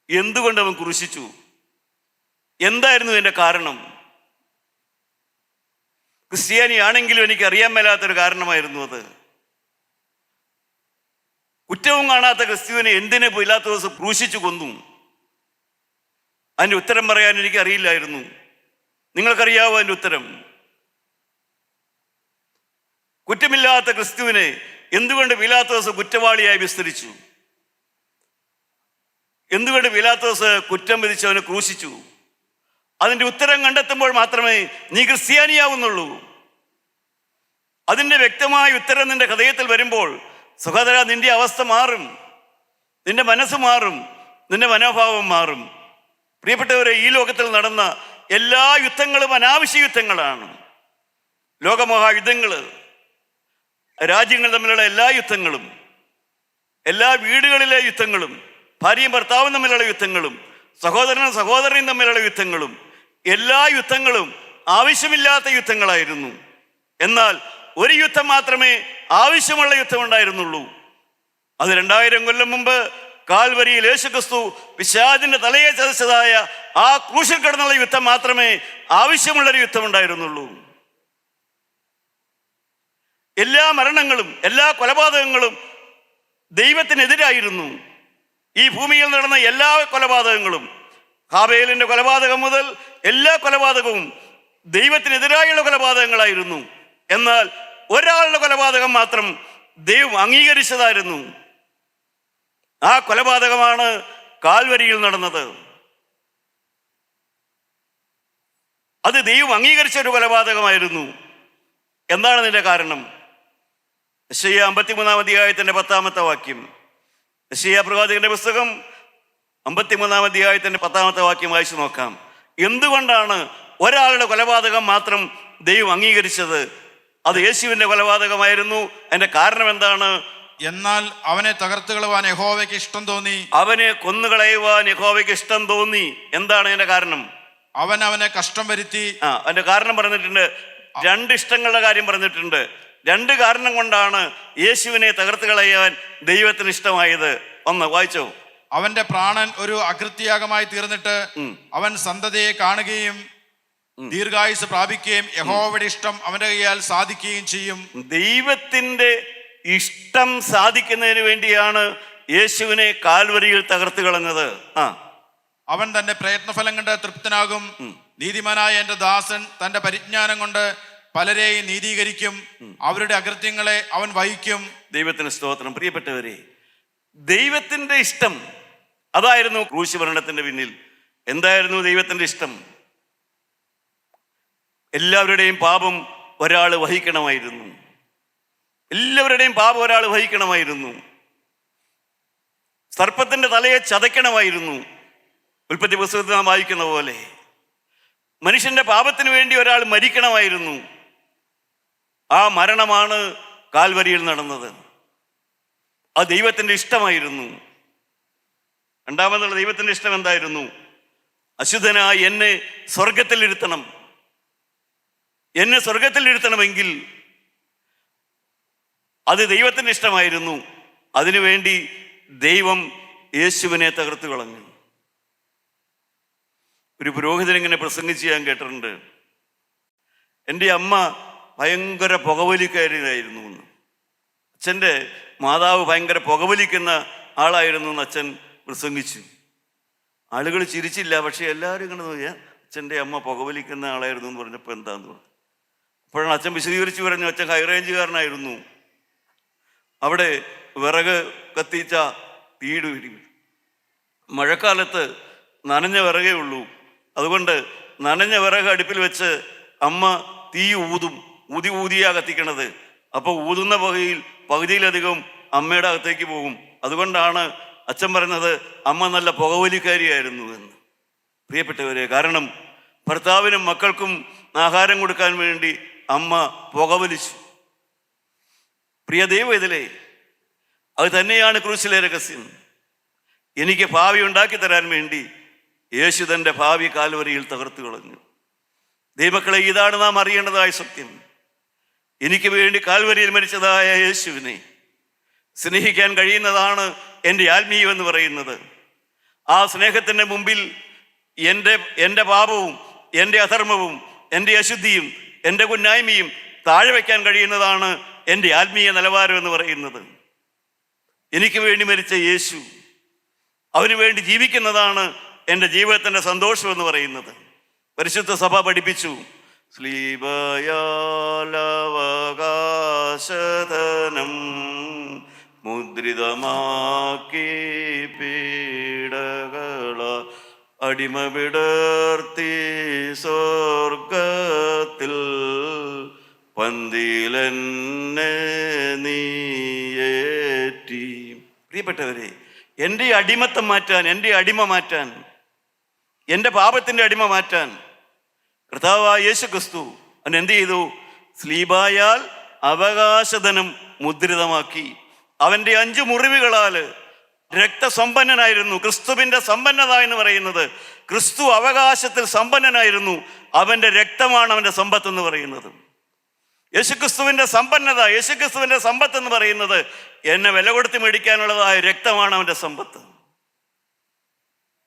എന്തുകൊണ്ട് അവൻ ക്രൂശിച്ചു? എന്തായിരുന്നു ഇതിൻ്റെ കാരണം? ക്രിസ്ത്യാനിയാണെങ്കിലും എനിക്ക് അറിയാൻ മേലാത്തൊരു കാരണമായിരുന്നു അത്. കുറ്റവും കാണാത്ത ക്രിസ്തുവിനെ എന്തിനെ പീലാത്തോസ് ക്രൂശിച്ചു കൊന്നു? അതിൻ്റെ ഉത്തരം പറയാൻ എനിക്ക് അറിയില്ലായിരുന്നു. നിങ്ങൾക്കറിയാവോ അതിൻ്റെ ഉത്തരം? കുറ്റമില്ലാത്ത ക്രിസ്തുവിനെ എന്തുകൊണ്ട് പീലാത്തോസ് കുറ്റവാളിയായി വിസ്തരിച്ചു? എന്തുകൊണ്ട് പീലാത്തോസ് കുറ്റം വിധിച്ചവനെ ക്രൂശിച്ചു? അതിൻ്റെ ഉത്തരം കണ്ടെത്തുമ്പോൾ മാത്രമേ നീ ക്രിസ്ത്യാനിയാവുന്നുള്ളൂ. അതിൻ്റെ വ്യക്തമായ ഉത്തരം നിന്റെ ഹൃദയത്തിൽ വരുമ്പോൾ സഹോദര, നിന്റെ അവസ്ഥ മാറും, നിന്റെ മനസ്സ് മാറും, നിന്റെ മനോഭാവം മാറും. പ്രിയപ്പെട്ടവരെ, ഈ ലോകത്തിൽ നടന്ന എല്ലാ യുദ്ധങ്ങളും അനാവശ്യ യുദ്ധങ്ങളാണ്. ലോകമഹായുദ്ധങ്ങൾ, രാജ്യങ്ങൾ തമ്മിലുള്ള എല്ലാ യുദ്ധങ്ങളും, എല്ലാ വീടുകളിലെ യുദ്ധങ്ങളും, ഭാര്യയും ഭർത്താവും തമ്മിലുള്ള യുദ്ധങ്ങളും, സഹോദരനും സഹോദരനും തമ്മിലുള്ള യുദ്ധങ്ങളും, എല്ലാ യുദ്ധങ്ങളും ആവശ്യമില്ലാത്ത യുദ്ധങ്ങളായിരുന്നു. എന്നാൽ ഒരു യുദ്ധം മാത്രമേ ആവശ്യമുള്ള യുദ്ധം ഉണ്ടായിരുന്നുള്ളൂ. അത് 2000 കൊല്ലം മുമ്പ് കാൽവരിയിൽ യേശുക്രിസ്തു പിശാചിന്റെ തലയെ ചതച്ചതായ ആ ക്രൂശിൽ കിടന്നുള്ള യുദ്ധം മാത്രമേ ആവശ്യമുള്ളൊരു യുദ്ധം ഉണ്ടായിരുന്നുള്ളൂ. എല്ലാ മരണങ്ങളും എല്ലാ കൊലപാതകങ്ങളും ദൈവത്തിനെതിരായിരുന്നു. ഈ ഭൂമിയിൽ നടന്ന എല്ലാ കൊലപാതകങ്ങളും, ഹാബേലിന്റെ കൊലപാതകം മുതൽ എല്ലാ കൊലപാതകവും ദൈവത്തിനെതിരായുള്ള കൊലപാതകങ്ങളായിരുന്നു. എന്നാൽ ഒരാളുടെ കൊലപാതകം മാത്രം ദൈവം അംഗീകരിച്ചതായിരുന്നു. ആ കൊലപാതകമാണ് കാൽവരിയിൽ നടന്നത്. അത് ദൈവം അംഗീകരിച്ച ഒരു കൊലപാതകമായിരുന്നു. എന്താണ് ഇതിന്റെ കാരണം? യെശയ്യാ 53-ാം അധ്യായത്തിന്റെ 10-ാമത്തെ വാക്യം. യെശയ്യാ പ്രവാചകന്റെ പുസ്തകം 53-ാം അധ്യായത്തിന്റെ 10-ാമത്തെ വാക്യം വായിച്ചു നോക്കാം. എന്തുകൊണ്ടാണ് ഒരാളുടെ കൊലപാതകം മാത്രം ദൈവം അംഗീകരിച്ചത്? അത് യേശുവിന്റെ കൊലപാതകമായിരുന്നു. അതിന്റെ കാരണം എന്താണ്? എന്നാൽ അവനെ തകർത്ത് കളവാൻ യഹോവയ്ക്ക് ഇഷ്ടം തോന്നി. അവനെ കൊന്നുകളയുവാൻ യഹോവയ്ക്ക് ഇഷ്ടം തോന്നി. എന്താണ് അതിന്റെ കാരണം? അവനെ കഷ്ടം വരുത്തി. അതിന്റെ കാരണം പറഞ്ഞിട്ടുണ്ട്. 2 ഇഷ്ടങ്ങളുടെ കാര്യം പറഞ്ഞിട്ടുണ്ട്. 2 കാരണം കൊണ്ടാണ് യേശുവിനെ തകർത്ത് കളയാൻ ദൈവത്തിന് ഇഷ്ടമായത്. ഒന്ന് വായിച്ചോ. അവന്റെ പ്രാണൻ ഒരു അകൃത്യയാഗമായി തീർന്നിട്ട് അവൻ സന്തതിയെ കാണുകയും ദീർഘായുസ് പ്രാപിക്കുകയും യഹോവയുടെ ഇഷ്ടം അവന്റെ കൈയാൽ സാധിക്കുകയും ചെയ്യും. ദൈവത്തിന്റെ ഇഷ്ടം സാധിക്കുന്നതിന് വേണ്ടിയാണ് യേശുവിനെ കാൽവരിയിൽ തകർത്ത് കളഞ്ഞത്. അവൻ തന്റെ പ്രയത്നഫലം കണ്ട് തൃപ്തനാകും. നീതിമാനായ എന്റെ ദാസൻ തന്റെ പരിജ്ഞാനം കൊണ്ട് പലരെയും നീതീകരിക്കും. അവരുടെ അകൃത്യങ്ങളെ അവൻ വഹിക്കും. ദൈവത്തിന് സ്തോത്രം. പ്രിയപ്പെട്ടവരെ, ദൈവത്തിന്റെ ഇഷ്ടം അതായിരുന്നു ക്രൂശുമരണത്തിന്റെ പിന്നിൽ. എന്തായിരുന്നു ദൈവത്തിന്റെ ഇഷ്ടം? എല്ലാവരുടെയും പാപം ഒരാൾ വഹിക്കണമായിരുന്നു. എല്ലാവരുടെയും പാപം ഒരാൾ വഹിക്കണമായിരുന്നു. സർപ്പത്തിന്റെ തലയെ ചതയ്ക്കണമായിരുന്നു. ഉൽപ്പത്തി പുസ്തകത്തിൽ നാം വായിക്കുന്ന പോലെ മനുഷ്യന്റെ പാപത്തിന് വേണ്ടി ഒരാൾ മരിക്കണമായിരുന്നു. ആ മരണമാണ് കാൽവരിയിൽ നടന്നത്. അത് ദൈവത്തിൻ്റെ ഇഷ്ടമായിരുന്നു. രണ്ടാമതുള്ള ദൈവത്തിൻ്റെ ഇഷ്ടം എന്തായിരുന്നു? അശുദ്ധനായി എന്നെ സ്വർഗത്തിലിരുത്തണം. എന്നെ സ്വർഗത്തിലിരുത്തണമെങ്കിൽ അത് ദൈവത്തിൻ്റെ ഇഷ്ടമായിരുന്നു. അതിനുവേണ്ടി ദൈവം യേശുവിനെ തകർത്തു കളഞ്ഞു. ഒരു പുരോഹിതൻ ഇങ്ങനെ പ്രസംഗിച്ച് ഞാൻ കേട്ടിട്ടുണ്ട്. എൻ്റെ അമ്മ ഭയങ്കര പുകവലിക്കാരിയായിരുന്നു എന്ന്. അച്ഛൻ്റെ മാതാവ് ഭയങ്കര പുകവലിക്കുന്ന ആളായിരുന്നു എന്ന് അച്ഛൻ പ്രസംഗിച്ചു. ആളുകൾ ചിരിച്ചില്ല. പക്ഷെ എല്ലാവരും ഇങ്ങനെ നോക്കിയാൽ അച്ഛൻ്റെ അമ്മ പുകവലിക്കുന്ന ആളായിരുന്നു എന്ന് പറഞ്ഞപ്പോൾ എന്താന്ന് പറഞ്ഞു. അപ്പോഴാണ് അച്ഛൻ വിശദീകരിച്ച് പറഞ്ഞു, അച്ഛൻ ഹൈറേഞ്ചുകാരനായിരുന്നു. അവിടെ വിറക് കത്തിച്ച തീട് പിടിക്കും. മഴക്കാലത്ത് നനഞ്ഞ വിറകേ ഉള്ളൂ. അതുകൊണ്ട് നനഞ്ഞ വിറക് അടുപ്പിൽ വെച്ച് അമ്മ തീ ഊതിയാ കത്തിക്കണത്. അപ്പോൾ ഊതുന്ന പുകയിൽ പകുതിയിലധികം അമ്മയുടെ അകത്തേക്ക് പോകും. അതുകൊണ്ടാണ് അച്ഛൻ പറഞ്ഞത് അമ്മ നല്ല പുകവലിക്കാരിയായിരുന്നു എന്ന്. പ്രിയപ്പെട്ടവരെ, കാരണം ഭർത്താവിനും മക്കൾക്കും ആഹാരം കൊടുക്കാൻ വേണ്ടി അമ്മ പുകവലിച്ചു. പ്രിയ ദൈവവേദലേ, അത് തന്നെയാണ് ക്രൂശിലെ രഹസ്യം. എനിക്ക് ഭാവി ഉണ്ടാക്കി തരാൻ വേണ്ടി യേശു തൻ്റെ ഭാവി കാൽവരിയിൽ തകർത്തു കളഞ്ഞു. ദൈവമക്കളെ, ഇതാണ് നാം അറിയേണ്ടതായ സത്യം. എനിക്ക് വേണ്ടി കാൽവരിയിൽ മരിച്ചതായ യേശുവിനെ സ്നേഹിക്കാൻ കഴിയുന്നതാണ് എൻ്റെ ആത്മീയം എന്ന് പറയുന്നത്. ആ സ്നേഹത്തിൻ്റെ മുമ്പിൽ എൻ്റെ പാപവും എൻ്റെ അധർമ്മവും എൻ്റെ അശുദ്ധിയും എൻ്റെ കുന്നായ്മയും താഴെ വയ്ക്കാൻ കഴിയുന്നതാണ് എൻ്റെ ആത്മീയ നിലവാരം എന്ന് പറയുന്നത്. എനിക്ക് വേണ്ടി മരിച്ച യേശു, അവന് വേണ്ടി ജീവിക്കുന്നതാണ് എൻ്റെ ജീവിതത്തിൻ്റെ സന്തോഷം എന്ന് പറയുന്നത്. പരിശുദ്ധ സഭ പഠിപ്പിച്ചു, സ്ലീബയാലവകാശധനം മുദ്രിതമാക്കി പീഡകള അടിമ വിടർത്തി സ്വർഗത്തിൽ പന്തിലെന്നെ നീയേറ്റി. പ്രിയപ്പെട്ടവരെ, എൻ്റെ അടിമത്തം മാറ്റാൻ, എൻ്റെ അടിമ മാറ്റാൻ, എൻ്റെ പാപത്തിൻ്റെ അടിമ മാറ്റാൻ കർത്താവായ യേശു ക്രിസ്തു അവൻ എന്ത് ചെയ്തു? സ്ലീബായാൽ അവകാശധനം മുദ്രിതമാക്കി. അവൻ്റെ 5 മുറിവുകളാൽ രക്തസമ്പന്നനായിരുന്നു. ക്രിസ്തുവിൻ്റെ സമ്പന്നത എന്ന് പറയുന്നത്, ക്രിസ്തു അവകാശത്തിൽ സമ്പന്നനായിരുന്നു. അവൻ്റെ രക്തമാണ് അവൻ്റെ സമ്പത്ത് എന്ന് പറയുന്നത്. യേശുക്രിസ്തുവിൻ്റെ സമ്പന്നത, യേശുക്രിസ്തുവിൻ്റെ സമ്പത്ത് എന്ന് പറയുന്നത് എന്നെ വില കൊടുത്ത് മേടിക്കാനുള്ളതായ രക്തമാണ് അവൻ്റെ സമ്പത്ത്.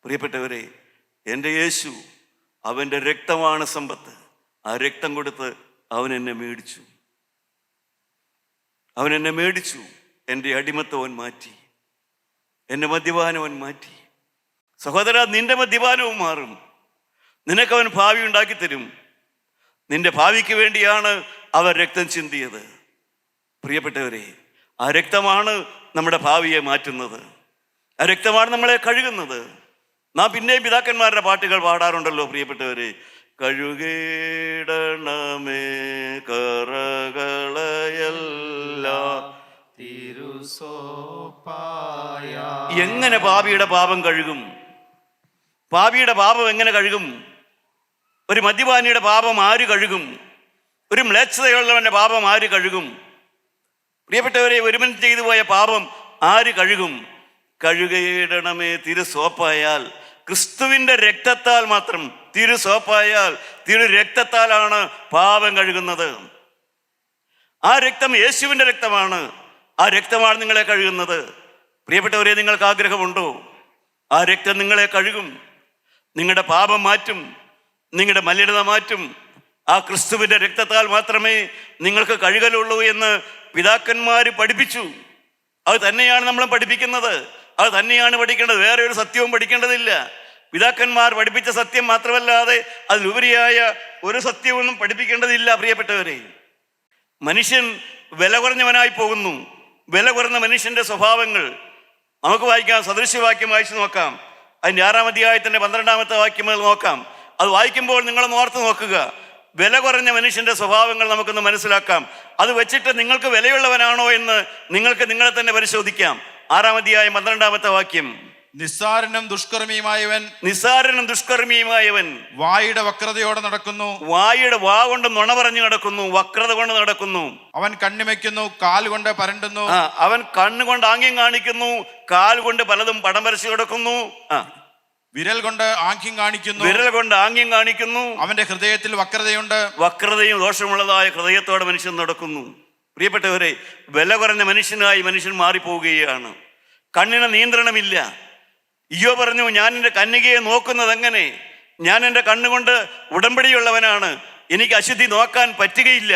പ്രിയപ്പെട്ടവരെ, എൻ്റെ യേശു, അവൻ്റെ രക്തമാണ് സമ്പത്ത്. ആ രക്തം കൊടുത്ത് അവൻ എന്നെ മേടിച്ചു. അവൻ എന്നെ മേടിച്ചു. എൻ്റെ അടിമത്തം അവൻ മാറ്റി. എൻ്റെ മദ്യപാനം അവൻ മാറ്റി. സഹോദര, നിന്റെ മദ്യപാനവും മാറും. നിനക്കവൻ ഭാവി ഉണ്ടാക്കി തരും. നിന്റെ ഭാവിക്ക് വേണ്ടിയാണ് അവൻ രക്തം ചിന്തിയത്. പ്രിയപ്പെട്ടവരെ, ആ രക്തമാണ് നമ്മുടെ ഭാവിയെ മാറ്റുന്നത്. ആ രക്തമാണ് നമ്മളെ കഴുകുന്നത്. നാം പിന്നെയും പിതാക്കന്മാരുടെ പാട്ടുകൾ പാടാറുണ്ടല്ലോ പ്രിയപ്പെട്ടവരെ. കഴുകേടണമേ കറകളയെല്ലാം തിരുസോപ്പായ. എങ്ങനെ പാപിയുടെ പാപം കഴുകും? പാപിയുടെ പാപം എങ്ങനെ കഴുകും? ഒരു മദ്യപാനിയുടെ പാപം ആര് കഴുകും? ഒരു മ്ലേച്ഛതയുള്ളവന്റെ പാപം ആര് കഴുകും? പ്രിയപ്പെട്ടവരെ, ഒരുവൻ ചെയ്തു പോയ പാപം ആര് കഴുകും? കഴുകയിടണമേ തിരുസോപ്പായാൽ, ക്രിസ്തുവിൻ്റെ രക്തത്താൽ മാത്രം, തിരുസോപ്പായാൽ, തിരു രക്തത്താലാണ് പാപം കഴുകുന്നത്. ആ രക്തം യേശുവിൻ്റെ രക്തമാണ്. ആ രക്തമാണ് നിങ്ങളെ കഴുകുന്നത്. പ്രിയപ്പെട്ടവരെ, നിങ്ങൾക്ക് ആഗ്രഹമുണ്ടോ? ആ രക്തം നിങ്ങളെ കഴുകും, നിങ്ങളുടെ പാപം മാറ്റും, നിങ്ങളുടെ മലിനത മാറ്റും. ആ ക്രിസ്തുവിൻ്റെ രക്തത്താൽ മാത്രമേ നിങ്ങൾക്ക് കഴുകലുള്ളൂ എന്ന് പിതാക്കന്മാർ പഠിപ്പിച്ചു. അത് തന്നെയാണ് നമ്മൾ പഠിപ്പിക്കുന്നത്. അത് തന്നെയാണ് പഠിക്കേണ്ടത്. വേറെ ഒരു സത്യവും പഠിക്കേണ്ടതില്ല. പിതാക്കന്മാർ പഠിപ്പിച്ച സത്യം മാത്രമല്ലാതെ അതിലുപരിയായ ഒരു സത്യവും പഠിപ്പിക്കേണ്ടതില്ല. പ്രിയപ്പെട്ടവരെ, മനുഷ്യൻ വില കുറഞ്ഞവനായി പോകുന്നു. വില കുറഞ്ഞ മനുഷ്യൻ്റെ സ്വഭാവങ്ങൾ നമുക്ക് വായിക്കാം. സദൃശ്യവാക്യം വായിച്ചു നോക്കാം. അതിൻ്റെ 6-ാം അധ്യായത്തിൻ്റെ 12-ാമത്തെ വാക്യം നോക്കാം. അത് വായിക്കുമ്പോൾ നിങ്ങളൊന്ന് ഓർത്ത് നോക്കുക. വില കുറഞ്ഞ മനുഷ്യൻ്റെ സ്വഭാവങ്ങൾ നമുക്കൊന്ന് മനസ്സിലാക്കാം. അത് വെച്ചിട്ട് നിങ്ങൾക്ക് വിലയുള്ളവനാണോ എന്ന് നിങ്ങൾക്ക് നിങ്ങളെ തന്നെ പരിശോധിക്കാം. 6-ാം അധ്യായം 12-ാമത്തെ വാക്യം. നിസ്സാരനും ദുഷ്കർമ്മിയുമായവൻ വായുടെ വക്രതയോടെ നടക്കുന്നു. വായുടെ വാ കൊണ്ട് നുണ പറഞ്ഞു നടക്കുന്നു, വക്രത കൊണ്ട് നടക്കുന്നു. അവൻ കണ്ണിമയ്ക്കുന്നു, കാൽ കൊണ്ട് പരണ്ടുന്നു. അവൻ കണ്ണുകൊണ്ട് ആംഗ്യം കാണിക്കുന്നു, കാൽ കൊണ്ട് പലതും പടം വരച്ചു കിടക്കുന്നു. വിരൽ കൊണ്ട് ആംഗ്യം കാണിക്കുന്നു. അവന്റെ ഹൃദയത്തിൽ വക്രതയും ദോഷമുള്ളതായ ഹൃദയത്തോടെ മനുഷ്യൻ നടക്കുന്നു. പ്രിയപ്പെട്ടവരെ, വില കുറഞ്ഞ മനുഷ്യനായി മനുഷ്യൻ മാറിപ്പോവുകയാണ്. കണ്ണിന് നിയന്ത്രണമില്ല. ഇയ്യോ പറഞ്ഞു, ഞാൻ എൻ്റെ കന്യകയെ നോക്കുന്നത് എങ്ങനെ? ഞാൻ എൻ്റെ കണ്ണുകൊണ്ട് ഉടമ്പടിയുള്ളവനാണ്, എനിക്ക് അശുദ്ധി നോക്കാൻ പറ്റുകയില്ല.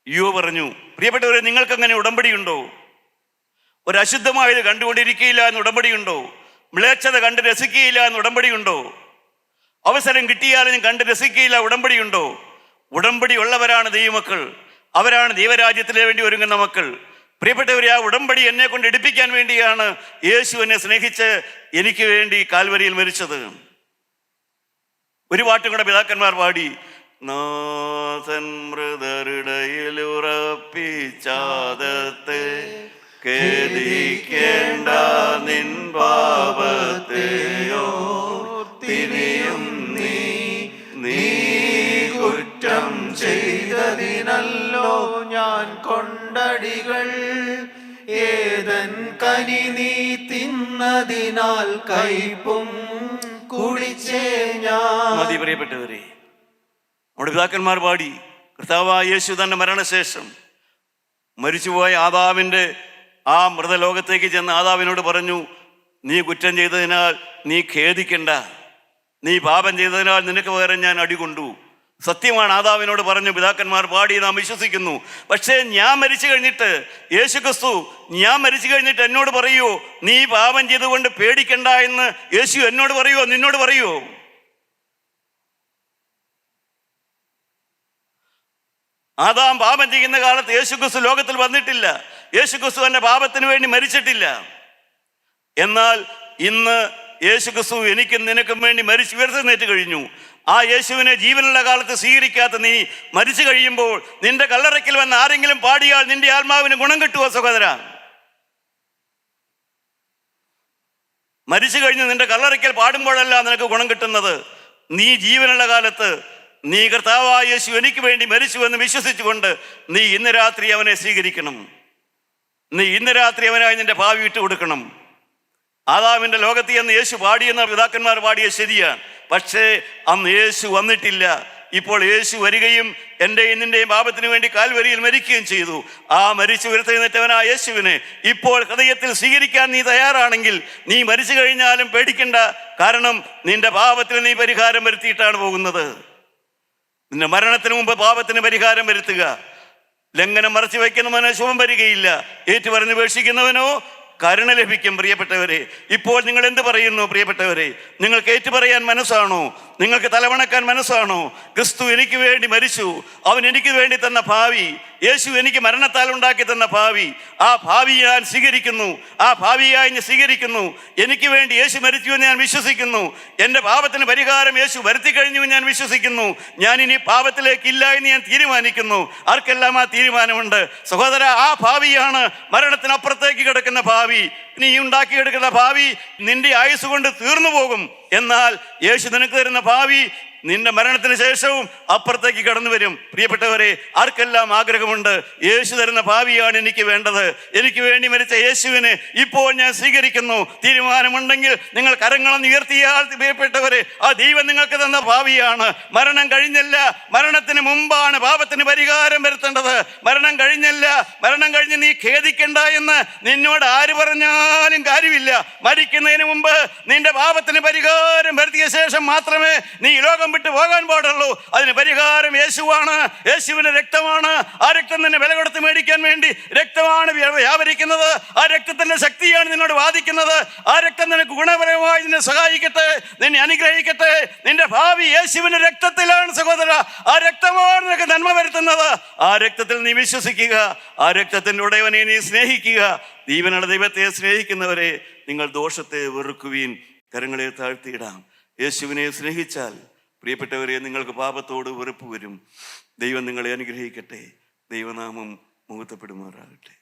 ഇയ്യോ പറഞ്ഞു. പ്രിയപ്പെട്ടവരെ, നിങ്ങൾക്കങ്ങനെ ഉടമ്പടിയുണ്ടോ? ഒരു അശുദ്ധമായത് കണ്ടുകൊണ്ടിരിക്കുകയില്ല എന്ന് ഉടമ്പടിയുണ്ടോ? മ്ലേച്ഛത കണ്ട് രസിക്കുകയില്ല എന്ന് ഉടമ്പടിയുണ്ടോ? അവസരം കിട്ടിയാലും കണ്ട് രസിക്കുകയില്ല ഉടമ്പടിയുണ്ടോ? ഉടമ്പടി ഉള്ളവരാണ് ദൈവമക്കൾ, അവരാണ് ദൈവരാജ്യത്തിന് വേണ്ടി ഒരുങ്ങുന്ന മക്കൾ. പ്രിയപ്പെട്ടവരെ, ആ ഉടമ്പടി എന്നെ കൊണ്ട് എടുപ്പിക്കാൻ വേണ്ടിയാണ് യേശു എന്നെ സ്നേഹിച്ച് എനിക്ക് വേണ്ടി കാൽവരിയിൽ മരിച്ചത്. ഒരു പാട്ടും കൂടെ പിതാക്കന്മാർ പാടി. നാഥൻ മൃതരുടയിലുറപ്പിച്ചാദത്തെ ഖേദിക്കേണ്ട നിൻ പാപത്തെയോ തിരിയും നീ കുറ്റം ചെയ്തതിനല്ലോ ഞാൻ കൊണ്ടടികൾ. ഏതൻ കനി നീ തിന്നതിനാൽ കൈപ്പും കുടിച്ചേ ഞാൻ. മതി പ്രിയപ്പെട്ടവരെ, നമ്മുടെ പിതാക്കന്മാർ പാടി. കർത്താവായ യേശു തന്റെ മരണശേഷം മരിച്ചുപോയ ആദാമിന്റെ ആ മൃതലോകത്തേക്ക് ചെന്ന് ആദാമിനോട് പറഞ്ഞു, നീ കുറ്റം ചെയ്തതിനാൽ നീ ഖേദിക്കണ്ട, നീ പാപം ചെയ്തതിനാൽ നിനക്ക് പകരം ഞാൻ അടികൊണ്ടു. സത്യമാണ്, ആദാമിനോട് പറഞ്ഞു, പിതാക്കന്മാർ പാടി, നാം വിശ്വസിക്കുന്നു. പക്ഷേ ഞാൻ മരിച്ചു കഴിഞ്ഞിട്ട്, യേശുക്രിസ്തു ഞാൻ മരിച്ചു കഴിഞ്ഞിട്ട് എന്നോട് പറയുമോ നീ പാപം ചെയ്തുകൊണ്ട് പേടിക്കണ്ട എന്ന് യേശു എന്നോട് പറയുമോ, നിന്നോട് പറയുമോ? ആദാം പാപം ചെയ്യുന്ന കാലത്ത് യേശുക്രിസ്തു ലോകത്തിൽ വന്നിട്ടില്ല. യേശുക്രിസ്തു എൻ്റെ പാപത്തിന് വേണ്ടി മരിച്ചിട്ടില്ല. എന്നാൽ ഇന്ന് യേശുക്രിസ്തു എനിക്കും നിനക്കും വേണ്ടി മരിച്ചു ഉയർത്തെഴുന്നേറ്റ് കഴിഞ്ഞു. ആ യേശുവിനെ ജീവനുള്ള കാലത്ത് സ്വീകരിക്കാത്ത നീ മരിച്ചു കഴിയുമ്പോൾ നിന്റെ കല്ലറയ്ക്കൽ വന്ന് ആരെങ്കിലും പാടിയാൽ നിന്റെ ആത്മാവിന് ഗുണം കിട്ടുമോ സഹോദര? മരിച്ചു കഴിഞ്ഞ് നിന്റെ കല്ലറയ്ക്കൽ പാടുമ്പോഴല്ല നിനക്ക് ഗുണം കിട്ടുന്നത്. നീ ജീവനുള്ള കാലത്ത് നീ കർത്താവായ യേശു എനിക്ക് വേണ്ടി മരിച്ചു എന്ന് വിശ്വസിച്ചുകൊണ്ട് നീ ഇന്ന് രാത്രി അവനെ സ്വീകരിക്കണം. നീ ഇന്ന് രാത്രി അവനായി നിന്റെ ഭാവി വിട്ടു കൊടുക്കണം. ആദാമിന്റെ ലോകത്തിൽ അന്ന് യേശു പാടിയെന്ന പിതാക്കന്മാർ പാടിയ ശരിയാണ്. പക്ഷേ അന്ന് യേശു വന്നിട്ടില്ല. ഇപ്പോൾ യേശു വരികയും എൻ്റെയും നിന്റെയും പാപത്തിന് വേണ്ടി കാൽവരിയിൽ മരിക്കുകയും ചെയ്തു. ആ മരിച്ചു ഉയർത്തെഴുന്നേറ്റവനായ യേശുവിനെ ഇപ്പോൾ ഹൃദയത്തിൽ സ്വീകരിക്കാൻ നീ തയ്യാറാണെങ്കിൽ നീ മരിച്ചു കഴിഞ്ഞാലും പേടിക്കണ്ട. കാരണം നിന്റെ പാപത്തിന് നീ പരിഹാരം വരുത്തിയിട്ടാണ് പോകുന്നത്. നിന്റെ മരണത്തിന് മുമ്പ് പാപത്തിന് പരിഹാരം വരുത്തുക. ലംഘനം മറച്ചു വയ്ക്കുന്നവന് ശുഭം വരികയില്ല, ഏറ്റുപറഞ്ഞ് ഉപേക്ഷിക്കുന്നവനോ കരുണ ലഭിക്കും. പ്രിയപ്പെട്ടവരെ, ഇപ്പോൾ നിങ്ങൾ എന്ത് പറയുന്നു? പ്രിയപ്പെട്ടവരെ, നിങ്ങൾക്ക് ഏറ്റുപറയാൻ മനസ്സാണോ? നിങ്ങൾക്ക് തലവണക്കാൻ മനസ്സാണോ? ക്രിസ്തു എനിക്ക് വേണ്ടി മരിച്ചു, അവൻ എനിക്ക് വേണ്ടി തന്ന ഭാവി, യേശു എനിക്ക് മരണത്താൽ ഉണ്ടാക്കി തന്ന ഭാവി, ആ ഭാവി ഞാൻ സ്വീകരിക്കുന്നു. ആ ഭാവിയായി ഞാൻ സ്വീകരിക്കുന്നു. എനിക്ക് വേണ്ടി യേശു മരിച്ചു എന്ന് ഞാൻ വിശ്വസിക്കുന്നു. എൻ്റെ പാപത്തിന് പരിഹാരം യേശു വരുത്തി കഴിഞ്ഞു ഞാൻ വിശ്വസിക്കുന്നു. ഞാൻ ഇനി പാപത്തിലേക്കില്ല എന്ന് ഞാൻ തീരുമാനിക്കുന്നു. ആർക്കെല്ലാം ആ തീരുമാനമുണ്ട് സഹോദര? ആ ഭാവിയാണ് മരണത്തിനപ്പുറത്തേക്ക് കിടക്കുന്ന ഭാവി. നീ ഉണ്ടാക്കിയെടുക്കുന്ന ഭാവി നിന്റെ ആയുസ് കൊണ്ട് തീർന്നു പോകും. എന്നാൽ യേശു നിനക്ക് തരുന്ന ഭാവി നിന്റെ മരണത്തിന് ശേഷവും അപ്പുറത്തേക്ക് കടന്നു വരും. പ്രിയപ്പെട്ടവരെ, ആർക്കെല്ലാം ആഗ്രഹമുണ്ട് യേശു തരുന്ന ഭാവിയാണ് എനിക്ക് വേണ്ടത്, എനിക്ക് വേണ്ടി മരിച്ച യേശുവിനെ ഇപ്പോൾ ഞാൻ സ്വീകരിക്കുന്നു. തീരുമാനമുണ്ടെങ്കിൽ നിങ്ങൾ കരങ്ങളൊന്ന് ഉയർത്തിയാൽ പ്രിയപ്പെട്ടവരെ, ആ ദൈവം നിങ്ങൾക്ക് തന്ന ഭാവിയാണ്. മരണം കഴിഞ്ഞല്ല, മരണത്തിന് മുമ്പാണ് പാപത്തിന് പരിഹാരം വരുത്തേണ്ടത്. മരണം കഴിഞ്ഞല്ല, മരണം കഴിഞ്ഞ് നീ ഖേദിക്കണ്ട എന്ന് നിന്നോട് ആര് പറഞ്ഞാലും കാര്യമില്ല. മരിക്കുന്നതിന് മുമ്പ് നിന്റെ പാപത്തിന് പരിഹാരം വരുത്തിയ ശേഷം മാത്രമേ നീ ലോകം വിട്ട് പോകാൻ പാടുള്ളൂ. അതിന് പരിഹാരം യേശുവാണ്, യേശുവിന്റെ രക്തമാണ്. ആ രക്തം നിന്നെ വില കൊടുത്ത് മേടിക്കാൻ വേണ്ടി രക്തമാണ് വ്യാപരിക്കുന്നത്. ആ രക്തത്തിന്റെ ശക്തിയാണ് നിന്നോട് വാദിക്കുന്നത്. ആ രക്തം നിനക്ക് ഗുണപരമായി നിന്നെ സഹായിക്കട്ടെ, നിന്നെ അനുഗ്രഹിക്കട്ടെ. നിന്റെ ഭാവി യേശുവിന്റെ രക്തത്തിലാണ് സഹോദര. ആ രക്തമാണ് നിനക്ക് നന്മ വരുത്തുന്നത്. ആ രക്തത്തിൽ നീ വിശ്വസിക്കുക, ആ രക്തത്തിന്റെ ഉടയവനെ നീ സ്നേഹിക്കുക. ജീവനുള്ള ദൈവത്തെ സ്നേഹിക്കുന്നവരെ, നിങ്ങൾ ദോഷത്തെ വെറുക്കുവീൻ. കരങ്ങളെ താഴ്ത്തിയിടാം. യേശുവിനെ സ്നേഹിച്ചാൽ പ്രിയപ്പെട്ടവരെ, നിങ്ങൾക്ക് പാപത്തോട് വെറുപ്പ് വരും. ദൈവം നിങ്ങളെ അനുഗ്രഹിക്കട്ടെ. ദൈവനാമം മഹത്വപ്പെടുമാറാകട്ടെ.